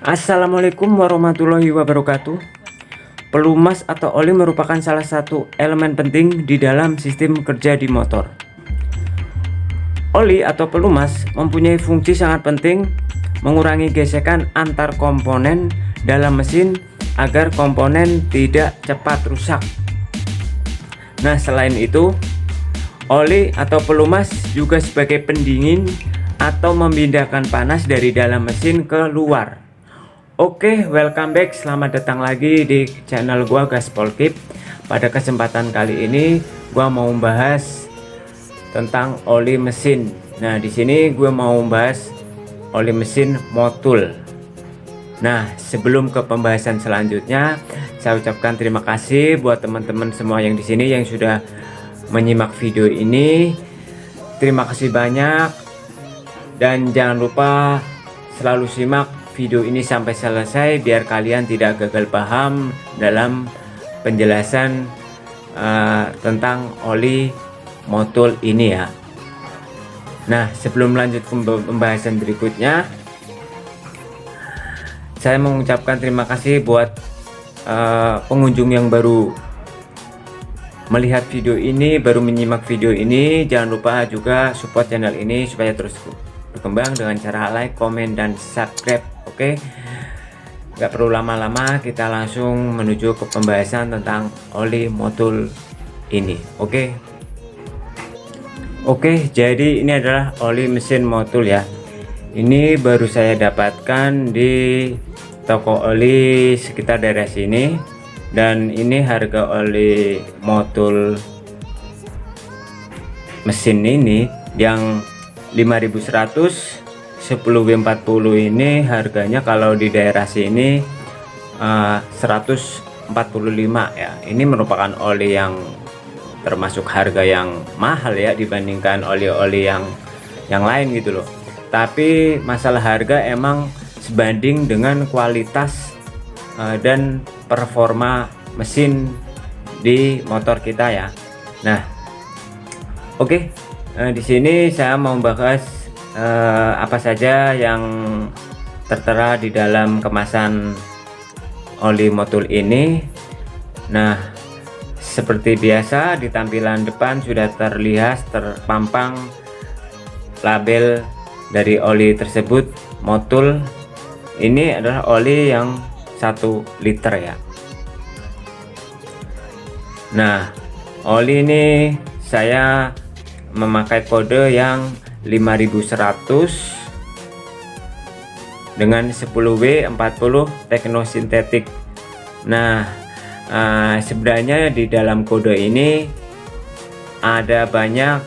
Assalamualaikum warahmatullahi wabarakatuh. Pelumas atau oli merupakan salah satu elemen penting di dalam sistem kerja di motor. Oli atau pelumas mempunyai fungsi sangat penting mengurangi gesekan antar komponen dalam mesin agar komponen tidak cepat rusak. Nah, selain itu, oli atau pelumas juga sebagai pendingin atau memindahkan panas dari dalam mesin ke luar. Oke, welcome back. Selamat datang lagi di channel gua Gaspol Keep. Pada kesempatan kali ini gua mau membahas tentang oli mesin. Nah, di sini gue mau membahas oli mesin Motul. Nah, sebelum ke pembahasan selanjutnya, saya ucapkan terima kasih buat teman-teman semua yang di sini yang sudah menyimak video ini. Terima kasih banyak, dan jangan lupa selalu simak video ini sampai selesai biar kalian tidak gagal paham dalam penjelasan tentang oli Motul ini ya. Nah, sebelum lanjut ke pembahasan berikutnya, saya mengucapkan terima kasih buat pengunjung yang baru melihat video ini, baru menyimak video ini. Jangan lupa juga support channel ini supaya terus berkembang dengan cara like, komen, dan subscribe. Oke, nggak perlu lama-lama, kita langsung menuju ke pembahasan tentang oli Motul ini. Oke, jadi ini adalah oli mesin Motul ya. Ini baru saya dapatkan di toko oli sekitar daerah sini, dan ini harga oli Motul mesin ini yang 5100 10W40 ini harganya kalau di daerah sini 145 ya. Ini merupakan oli yang termasuk harga yang mahal ya dibandingkan oli-oli yang lain gitu loh. Tapi masalah harga emang sebanding dengan kualitas dan performa mesin di motor kita ya. Nah, oke, di sini saya mau bahas apa saja yang tertera di dalam kemasan oli Motul ini. Nah, seperti biasa di tampilan depan sudah terlihat terpampang label dari oli tersebut. Motul ini adalah oli yang 1 liter ya. Nah, oli ini saya memakai kode yang 5100 dengan 10W40 teknosintetik. Nah, sebenarnya di dalam kode ini ada banyak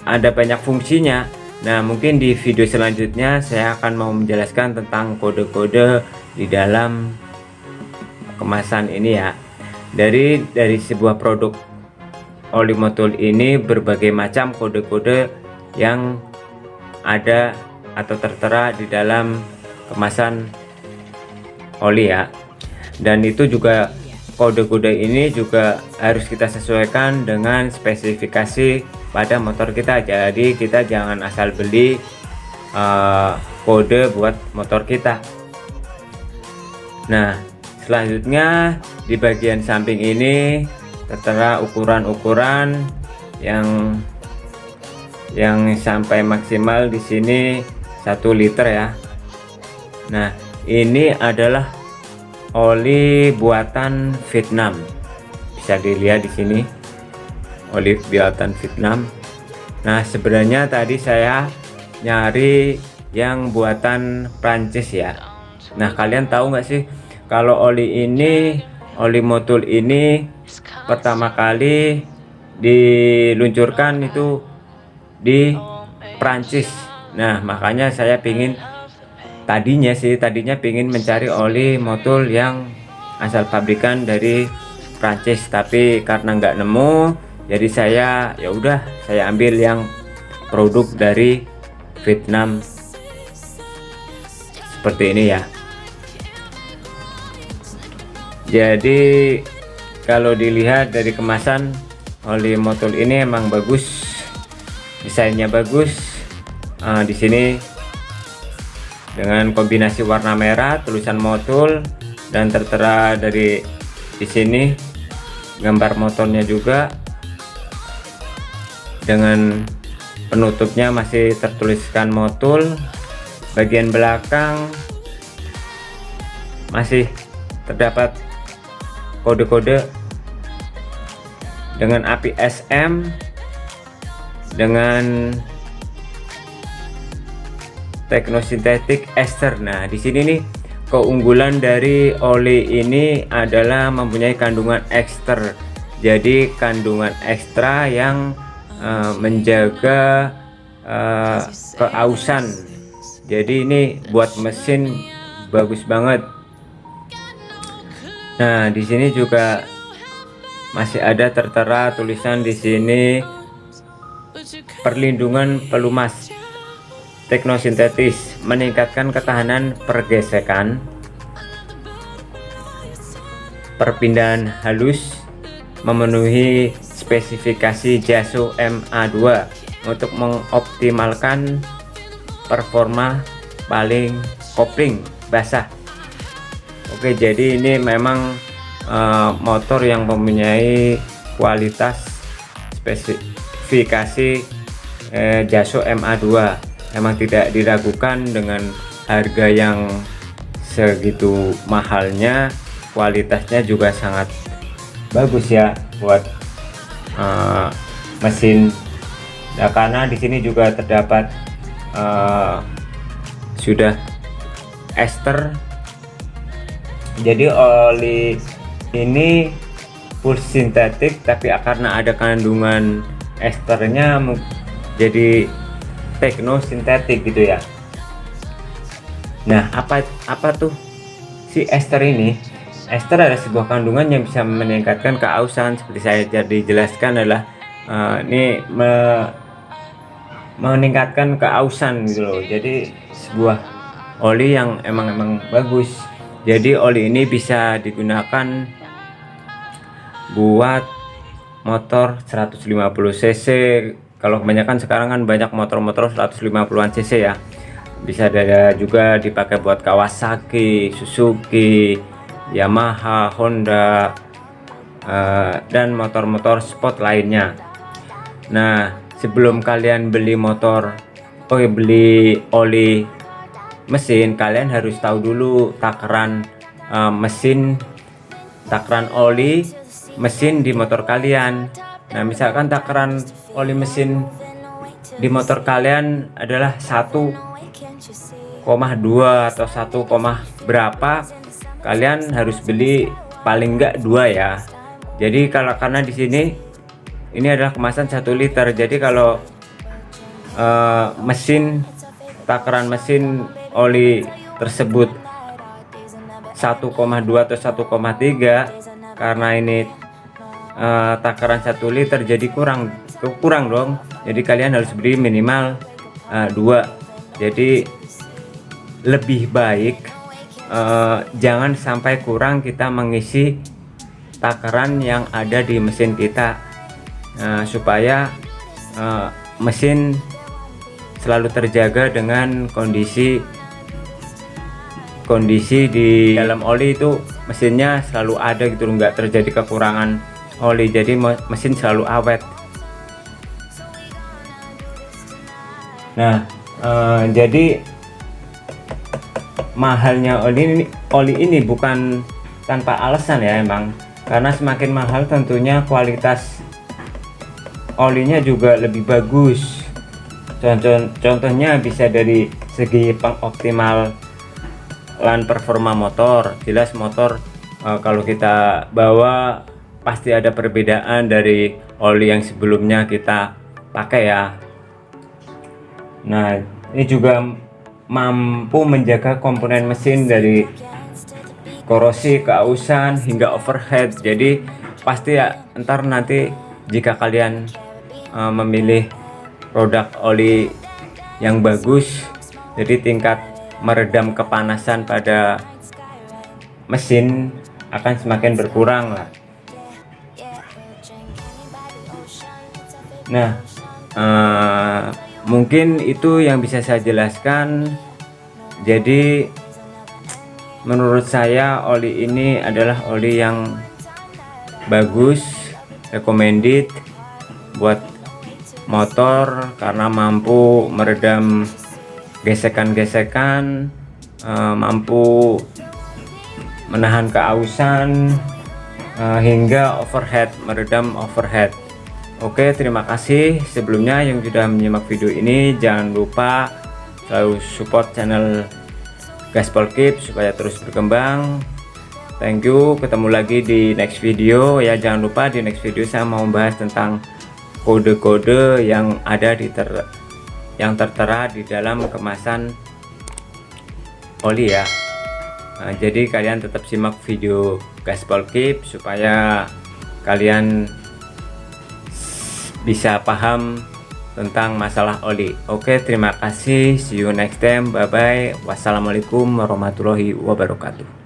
ada banyak fungsinya. Nah, mungkin di video selanjutnya saya akan mau menjelaskan tentang kode-kode di dalam kemasan ini ya. Dari sebuah produk oli Motul ini berbagai macam kode-kode yang ada atau tertera di dalam kemasan oli ya. Dan itu juga kode-kode ini juga harus kita sesuaikan dengan spesifikasi pada motor kita. Jadi kita jangan asal beli kode buat motor kita. Nah, selanjutnya di bagian samping ini tertera ukuran-ukuran yang sampai maksimal di sini 1 liter ya. Nah, ini adalah oli buatan Vietnam. Bisa dilihat di sini oli buatan Vietnam. Nah, sebenarnya tadi saya nyari yang buatan Prancis ya. Nah, kalian tahu nggak sih kalau oli Motul ini pertama kali diluncurkan itu di Prancis. Nah, makanya saya tadinya pingin mencari oli Motul yang asal pabrikan dari Prancis, tapi karena nggak nemu, jadi saya ambil yang produk dari Vietnam seperti ini ya. Jadi kalau dilihat dari kemasan, oli Motul ini emang bagus, desainnya bagus. Di sini dengan kombinasi warna merah, tulisan Motul, dan tertera dari di sini gambar motornya juga, dengan penutupnya masih tertuliskan Motul. Bagian belakang masih terdapat kode-kode dengan API SM dengan teknosintetik ester. Nah, di sini nih keunggulan dari oli ini adalah mempunyai kandungan ester. Jadi kandungan ekstra yang menjaga keausan. Jadi ini buat mesin bagus banget. Nah, di sini juga masih ada tertera tulisan di sini perlindungan pelumas teknosintetis, meningkatkan ketahanan pergesekan, perpindahan halus, memenuhi spesifikasi JASO MA2 untuk mengoptimalkan performa paling kopling basah. Oke, jadi ini memang motor yang mempunyai kualitas spesifikasi JASO MA2. Memang tidak diragukan dengan harga yang segitu mahalnya, kualitasnya juga sangat bagus ya buat mesin. Nah, karena di sini juga terdapat sudah ester, jadi oli ini full sintetik, tapi karena ada kandungan esternya jadi teknosintetik gitu ya. Nah, apa tuh si ester ini? Ester adalah sebuah kandungan yang bisa meningkatkan keausan. Seperti saya jadi jelaskan adalah ini meningkatkan keausan gitu loh. Jadi sebuah oli yang emang bagus. Jadi oli ini bisa digunakan buat motor 150 cc. Kalau kebanyakan sekarang kan banyak motor-motor 150-an cc ya. Bisa ada juga dipakai buat Kawasaki, Suzuki, Yamaha, Honda, dan motor-motor sport lainnya. Nah, sebelum kalian beli beli oli mesin, kalian harus tahu dulu takaran takaran oli mesin di motor kalian. Nah, misalkan takaran oli mesin di motor kalian adalah 1,2 atau 1, berapa, kalian harus beli paling enggak 2 ya. Jadi karena di sini ini adalah kemasan 1 liter. Jadi kalau takaran mesin oli tersebut 1,2 atau 1,3, karena ini takaran 1 liter, jadi kurang dong. Jadi kalian harus beli minimal 2. Jadi lebih baik jangan sampai kurang kita mengisi takaran yang ada di mesin kita, supaya mesin selalu terjaga dengan kondisi di dalam oli itu, mesinnya selalu ada gitu, nggak terjadi kekurangan oli, jadi mesin selalu awet. Nah, jadi mahalnya oli ini bukan tanpa alasan ya emang, karena semakin mahal tentunya kualitas olinya juga lebih bagus. Contohnya bisa dari segi pengoptimalan performa motor. Jelas motor kalau kita bawa pasti ada perbedaan dari oli yang sebelumnya kita pakai ya. Nah, ini juga mampu menjaga komponen mesin dari korosi, keausan, hingga overheat. Jadi pasti ya ntar nanti jika kalian memilih produk oli yang bagus, jadi tingkat meredam kepanasan pada mesin akan semakin berkurang lah. Nah, mungkin itu yang bisa saya jelaskan Jadi menurut saya oli ini adalah oli yang bagus, recommended buat motor karena mampu meredam gesekan-gesekan, mampu menahan keausan, hingga overhead, meredam overhead. Oke, terima kasih sebelumnya yang sudah menyimak video ini. Jangan lupa selalu support channel Gaspol Keep supaya terus berkembang. Thank you, ketemu lagi di next video ya. Jangan lupa di next video saya mau membahas tentang kode-kode yang ada yang tertera di dalam kemasan oli ya. Nah, jadi kalian tetap simak video Gaspol Keep supaya kalian bisa paham tentang masalah oli. Oke, terima kasih. See you next time. Bye bye. Wassalamualaikum warahmatullahi wabarakatuh.